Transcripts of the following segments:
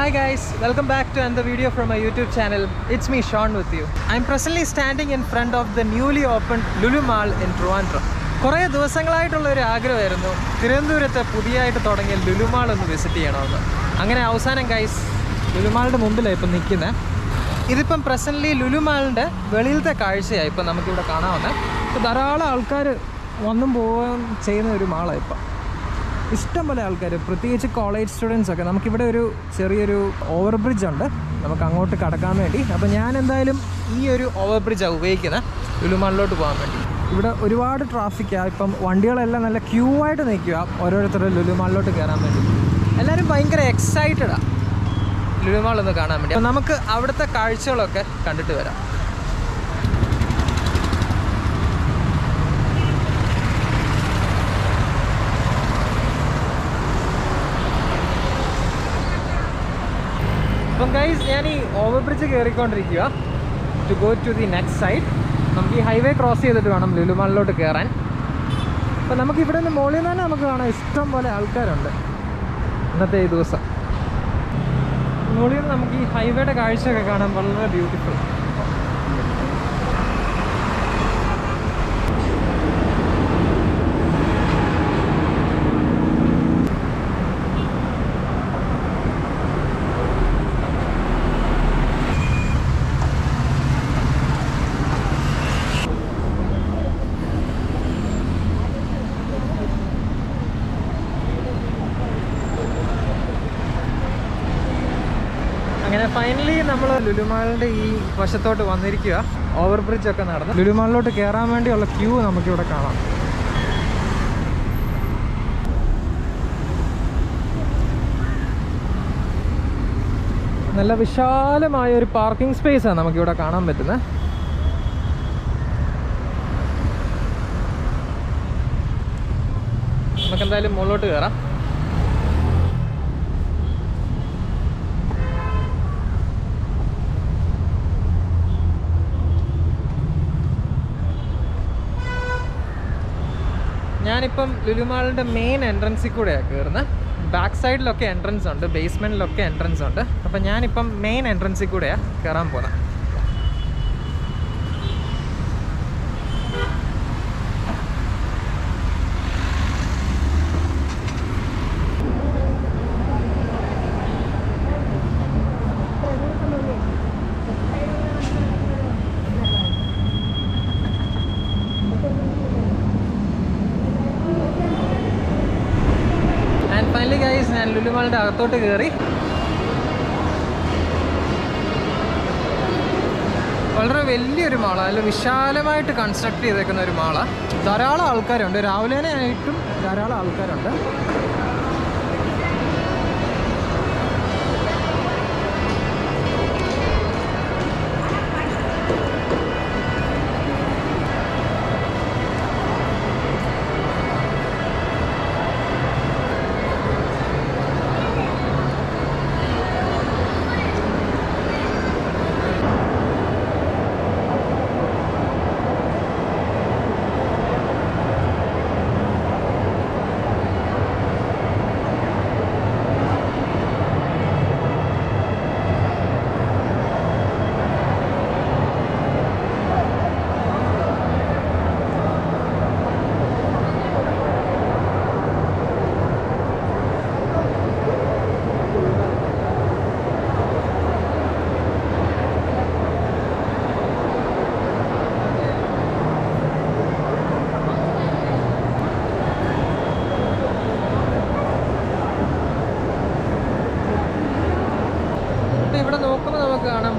Hi guys, welcome back to another video from my YouTube channel. It's me Shawn with you. I'm presently standing in front of the newly opened Lulu Mall in Trivandrum. കുറേ ദിവസങ്ങളായിട്ടുള്ള ഒരു ആഗ്രഹമായിരുന്നു തിരുവനന്തപുരത്ത് പുതിയതായിട്ട് തുടങ്ങിയ Lulu mall ഒന്ന് visit ചെയ്യണമെന്ന്. അങ്ങനെ അവസാനം ഗൈസ് ലുലു മാളിൻ്റെ മുമ്പിലാണ് ഇപ്പം നിൽക്കുന്നത്. ഇതിപ്പം പ്രസൻ്റ്ലി ലുലു മാളിൻ്റെ വെളിയിലത്തെ കാഴ്ചയായി ഇപ്പം നമുക്കിവിടെ കാണാവുന്നത്. ഇപ്പോൾ ധാരാളം ആൾക്കാർ വന്നും പോവുകയും ചെയ്യുന്ന ഒരു മാളാണ് ഇപ്പം. ഇഷ്ടം പോലെ ആൾക്കാർ, പ്രത്യേകിച്ച് കോളേജ് സ്റ്റുഡൻസ് ഒക്കെ. നമുക്കിവിടെ ഒരു ചെറിയൊരു ഓവർ ബ്രിഡ്ജ് ഉണ്ട് നമുക്ക് അങ്ങോട്ട് കടക്കാൻ വേണ്ടി. അപ്പോൾ ഞാൻ എന്തായാലും ഈ ഒരു ഓവർ ബ്രിഡ്ജാണ് ഉപയോഗിക്കുന്നത് ലുലു മാളിലോട്ട് പോകാൻ വേണ്ടി. ഇവിടെ ഒരുപാട് ട്രാഫിക്കാണ്. ഇപ്പം വണ്ടികളെല്ലാം നല്ല ക്യൂ ആയിട്ട് നിൽക്കുക ഓരോരുത്തർ ലുലു മാളിലോട്ട് കയറാൻ വേണ്ടി. എല്ലാവരും ഭയങ്കര എക്സൈറ്റഡാണ് ലുലു മാളൊന്ന് കാണാൻ വേണ്ടി. അപ്പോൾ നമുക്ക് അവിടുത്തെ കാഴ്ചകളൊക്കെ കണ്ടിട്ട് വരാം. അപ്പം ഗൈസ് ഞാൻ ഈ ഓവർ ബ്രിഡ്ജ് കയറിക്കൊണ്ടിരിക്കുക to go to the next side. നമുക്ക് ഈ ഹൈവേ ക്രോസ് ചെയ്തിട്ട് വേണം ലുലു മാളിലോട്ട് കയറാൻ. അപ്പം നമുക്ക് ഇവിടെ നിന്ന് മുകളിൽ നിന്ന് തന്നെ നമുക്ക് കാണാം ഇഷ്ടം പോലെ ആൾക്കാരുണ്ട് ഇന്നത്തെ ഈ ദിവസം. മുകളിൽ നിന്ന് നമുക്ക് ഈ ഹൈവേയുടെ കാഴ്ചയൊക്കെ കാണാൻ വളരെ ബ്യൂട്ടിഫുൾ. അങ്ങനെ ഫൈനലി നമ്മൾ ലുലു മാളിൻ്റെ ഈ വശത്തോട്ട് വന്നിരിക്കുക. ഓവർ ബ്രിഡ്ജൊക്കെ നടന്ന് ലുലു മാളിലോട്ട് കയറാൻ വേണ്ടിയുള്ള ക്യൂ നമുക്കിവിടെ കാണാം. നല്ല വിശാലമായ ഒരു പാർക്കിംഗ് സ്പേസാണ് നമുക്കിവിടെ കാണാൻ പറ്റുന്നത്. നമുക്കെന്തായാലും മുകളിലോട്ട് കയറാം. ഞാനിപ്പം ലുലു മാളിൻ്റെ മെയിൻ എൻട്രൻസിൽ കൂടെയാണ് കയറുന്നത്. ബാക്ക് സൈഡിലൊക്കെ എൻട്രൻസ് ഉണ്ട്, ബേസ്മെൻറ്റിലൊക്കെ എൻട്രൻസ് ഉണ്ട്. അപ്പം ഞാനിപ്പം മെയിൻ എൻട്രൻസിൽ കൂടെയാണ് കയറാൻ പോകുന്നത്. ഞാൻ ലുലു മാളിൻ്റെ അകത്തോട്ട് കയറി. വളരെ വലിയൊരു മാളാണ്, നല്ല വിശാലമായിട്ട് കൺസ്ട്രക്ട് ചെയ്തേക്കുന്ന ഒരു മാളാണ്. ധാരാളം ആൾക്കാരുണ്ട്, രാവിലെ ആയിട്ടും ധാരാളം ആൾക്കാരുണ്ട്.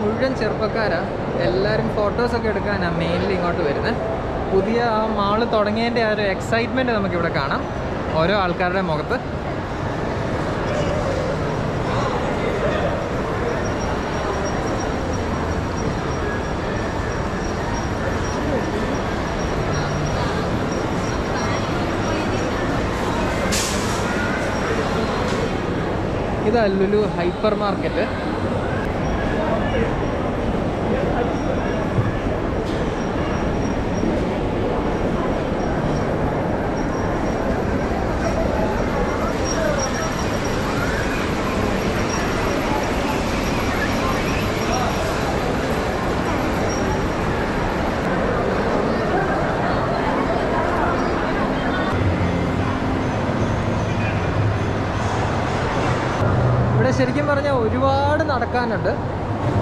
മുഴുവൻ ചെറുപ്പക്കാരാണ്, എല്ലാവരും ഫോട്ടോസൊക്കെ എടുക്കാനാണ് മെയിൻലി ഇങ്ങോട്ട് വരുന്നത്. പുതിയ ആ മാള് തുടങ്ങിയതിൻ്റെ ആ ഒരു എക്സൈറ്റ്മെൻറ്റ് നമുക്കിവിടെ കാണാം ഓരോ ആൾക്കാരുടെ മുഖത്ത്. ഇതാ ലുലു ഹൈപ്പർ മാർക്കറ്റ്. ശരിക്കും പറഞ്ഞാൽ ഒരുപാട് നടക്കാനുണ്ട്.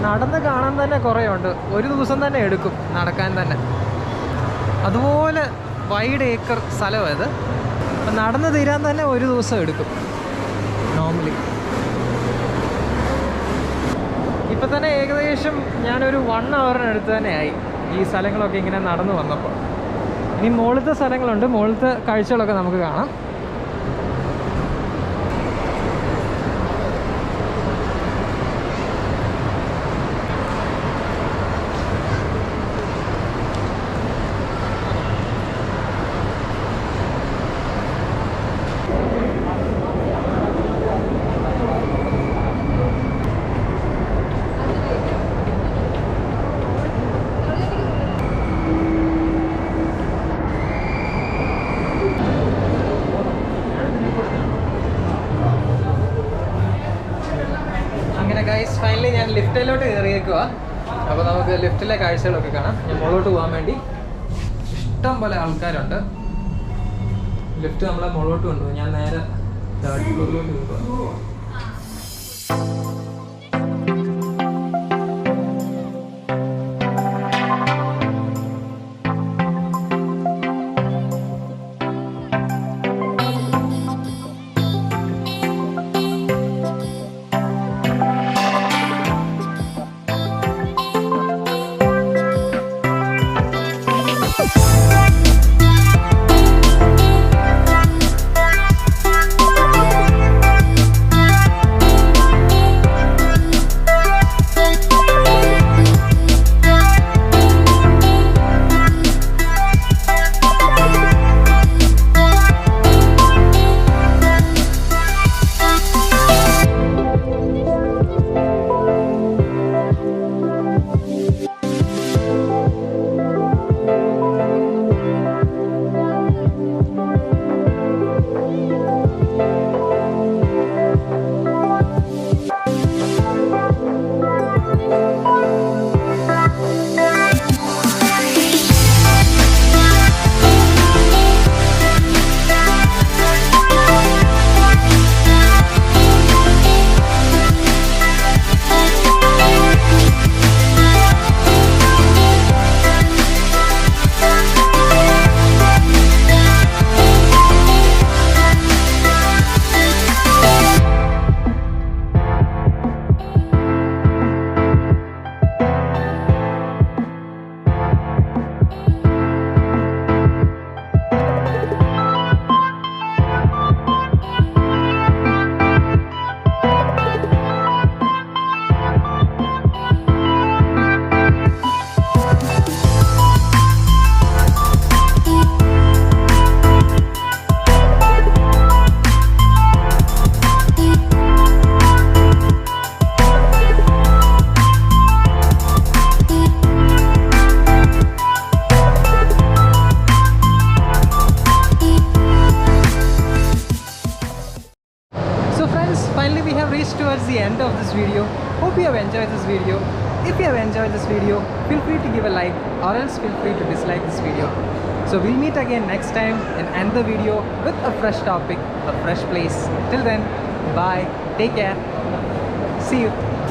നടന്ന് കാണാൻ തന്നെ കുറേ ഉണ്ട്. ഒരു ദിവസം തന്നെ എടുക്കും നടക്കാൻ തന്നെ. അതുപോലെ വൈഡ് ഏക്കർ സ്ഥലമാണ് ഇത്. അപ്പം നടന്ന് തീരാൻ തന്നെ ഒരു ദിവസം എടുക്കും നോർമലി. ഇപ്പം തന്നെ ഏകദേശം ഞാനൊരു 1 ഹവറിനടുത്ത് തന്നെ ആയി ഈ സ്ഥലങ്ങളൊക്കെ ഇങ്ങനെ നടന്നു വന്നപ്പോൾ. ഇനി മുകളിലത്തെ സ്ഥലങ്ങളുണ്ട്, മുകളിലത്തെ കാഴ്ചകളൊക്കെ നമുക്ക് കാണാം. ഫൈനലി ഞാൻ ലിഫ്റ്റിലോട്ട് കയറിയേക്കുക. അപ്പോൾ നമുക്ക് ലിഫ്റ്റിലെ കാഴ്ചകളൊക്കെ കാണാം. ഞാൻ മുകളിലോട്ട് പോകാൻ വേണ്ടി ഇഷ്ടം പോലെ ആൾക്കാരുണ്ട്. ലിഫ്റ്റ് നമ്മളെ മുകളിലോട്ട് കൊണ്ടുപോകും. ഞാൻ നേരെ തേർഡ് ഫ്ലോറിലോട്ട് പോകും. reached towards the end of this video. Hope you have enjoyed this video. If you have enjoyed this video, feel free to give a like or else feel free to dislike this video. So we'll meet again next time in another video with a fresh topic, a fresh place. Till then, bye, take care, see you.